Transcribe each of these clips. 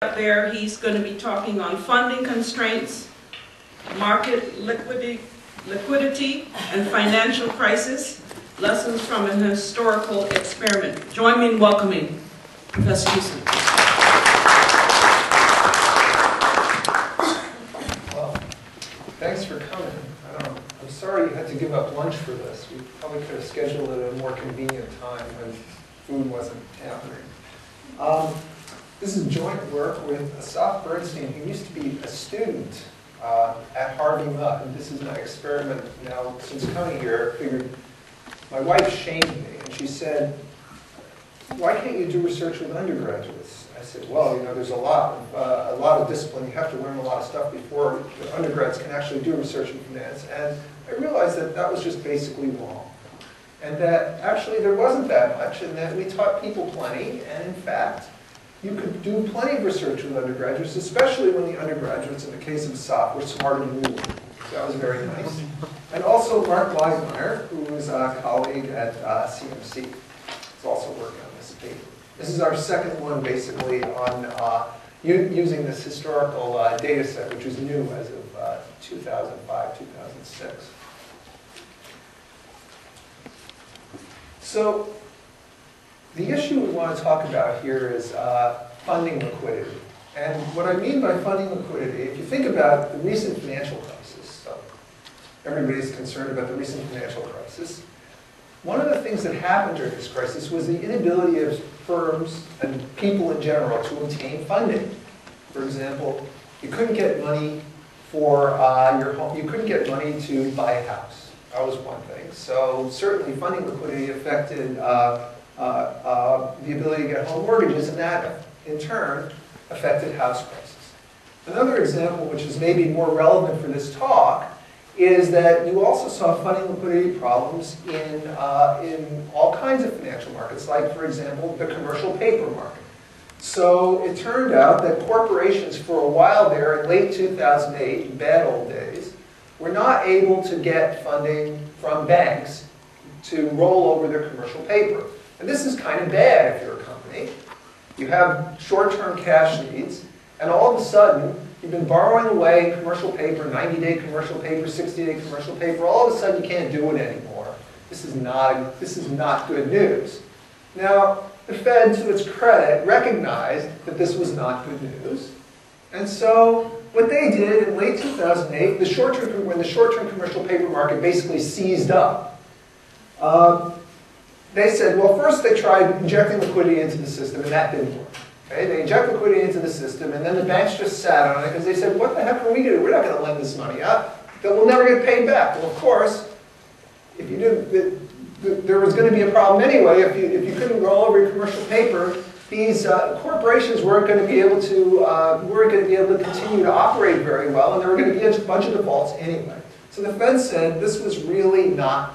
Up there, he's going to be talking on funding constraints, market liquidity, and financial crisis, lessons from an historical experiment. Join me in welcoming Professor Hughson. Well, thanks for coming. I'm sorry you had to give up lunch for this. We probably could have scheduled it at a more convenient time when food wasn't happening. This is joint work with Asaf Bernstein, who used to be a student at Harvey Mudd. And this is my experiment now since coming here. I figured my wife shamed me, and she said, "Why can't you do research with undergraduates?" I said, "Well, you know, there's a lot of discipline. You have to learn a lot of stuff before the undergrads can actually do research in finance." And I realized that that was just basically wrong, and that actually there wasn't that much, and that we taught people plenty, and in fact, you could do plenty of research with undergraduates, especially when the undergraduates, in the case of SOP, were smarter than we were. So that was very nice. And also Mark Weismeyer, who is a colleague at CMC, is also working on this paper. This is our second one, basically, on using this historical data set, which was new as of 2005, 2006. So the issue we want to talk about here is funding liquidity. And what I mean by funding liquidity, if you think about the recent financial crisis, so everybody's concerned about the recent financial crisis, one of the things that happened during this crisis was the inability of firms and people in general to obtain funding. For example, you couldn't get money for your home, you couldn't get money to buy a house. That was one thing. So certainly funding liquidity affected the ability to get home mortgages, and that, in turn, affected house prices. Another example, which is maybe more relevant for this talk, is that you also saw funding liquidity problems in all kinds of financial markets, like, for example, the commercial paper market. So it turned out that corporations, for a while there, in late 2008, bad old days, were not able to get funding from banks to roll over their commercial paper. And this is kind of bad if you're a company. You have short-term cash needs, and all of a sudden, you've been borrowing away commercial paper, 90-day commercial paper, 60-day commercial paper. All of a sudden, you can't do it anymore. This is not good news. Now, the Fed, to its credit, recognized that this was not good news. And so what they did in late 2008, when the short-term commercial paper market basically seized up, they said, well, first they tried injecting liquidity into the system, and that didn't work. Okay? They inject liquidity into the system, and then the banks just sat on it because they said, what the heck are we going to do? We're not going to lend this money out. Then we'll never get paid back. Well, of course, if you did, there was going to be a problem anyway. If you couldn't roll over your commercial paper, these corporations weren't going to be able to continue to operate very well, and there were going to be a bunch of defaults anyway. So the Fed said this was really not.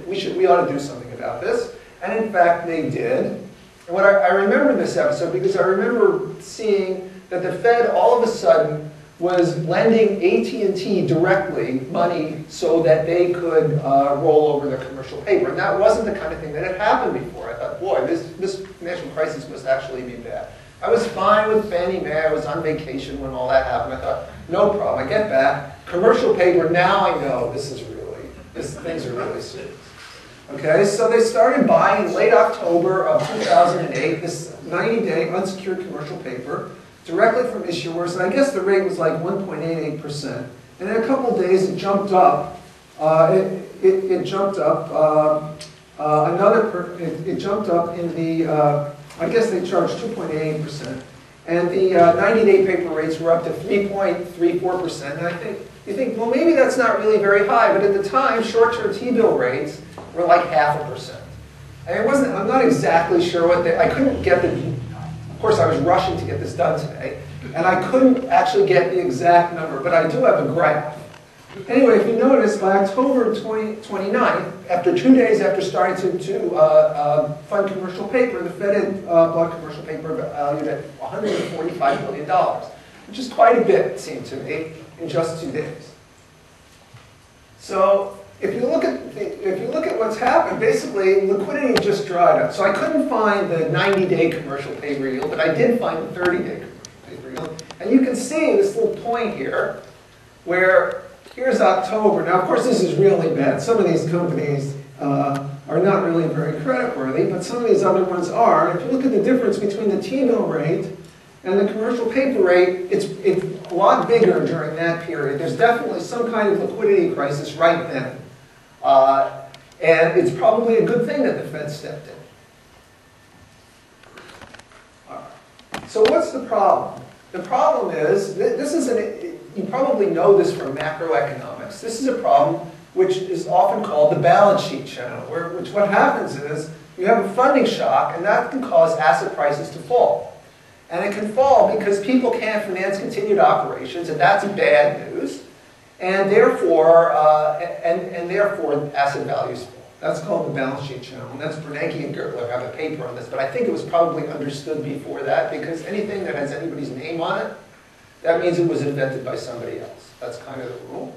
We ought to do something about this. And in fact, they did. And what I remember this episode because I remember seeing that the Fed all of a sudden was lending AT&T directly money so that they could roll over their commercial paper. And that wasn't the kind of thing that had happened before. I thought, boy, this financial crisis must actually be bad. I was fine with Fannie Mae. I was on vacation when all that happened. I thought, no problem. I get back. Commercial paper, now I know things are really serious. Okay, so they started buying in late October of 2008 this 90-day unsecured commercial paper directly from issuers, and I guess the rate was like 1.88%. And in a couple of days, it jumped up. It jumped up It jumped up in the. I guess they charged 2.88%, and the 90-day paper rates were up to 3.34%. And you think, well, maybe that's not really very high, but at the time, short-term T-bill rates were like 0.5%. I'm not exactly sure what I couldn't get of course I was rushing to get this done today, and I couldn't actually get the exact number, but I do have a graph. Anyway, if you notice, by October 29th, after 2 days after starting to fund commercial paper, the Fed had bought commercial paper valued at $145 billion, which is quite a bit, it seemed to me, in just 2 days. So if you look at what's happened, basically liquidity just dried up. So I couldn't find the 90-day commercial paper yield, but I did find the 30-day commercial paper yield. you can see this little point here, where here's October. Now, of course, this is really bad. Some of these companies are not really very creditworthy, but some of these other ones are. And if you look at the difference between the T-bill rate and the commercial paper rate, it's a lot bigger during that period. There's definitely some kind of liquidity crisis right then. And it's probably a good thing that the Fed stepped in. So what's the problem? The problem is, you probably know this from macroeconomics. This is a problem which is often called the balance sheet channel, which what happens is you have a funding shock, and that can cause asset prices to fall. And it can fall because people can't finance continued operations, and that's bad news. And therefore, therefore asset values fall. That's called the balance sheet channel. And that's Bernanke and Gertler have a paper on this, but I think it was probably understood before that, because anything that has anybody's name on it, that means it was invented by somebody else. That's kind of the rule.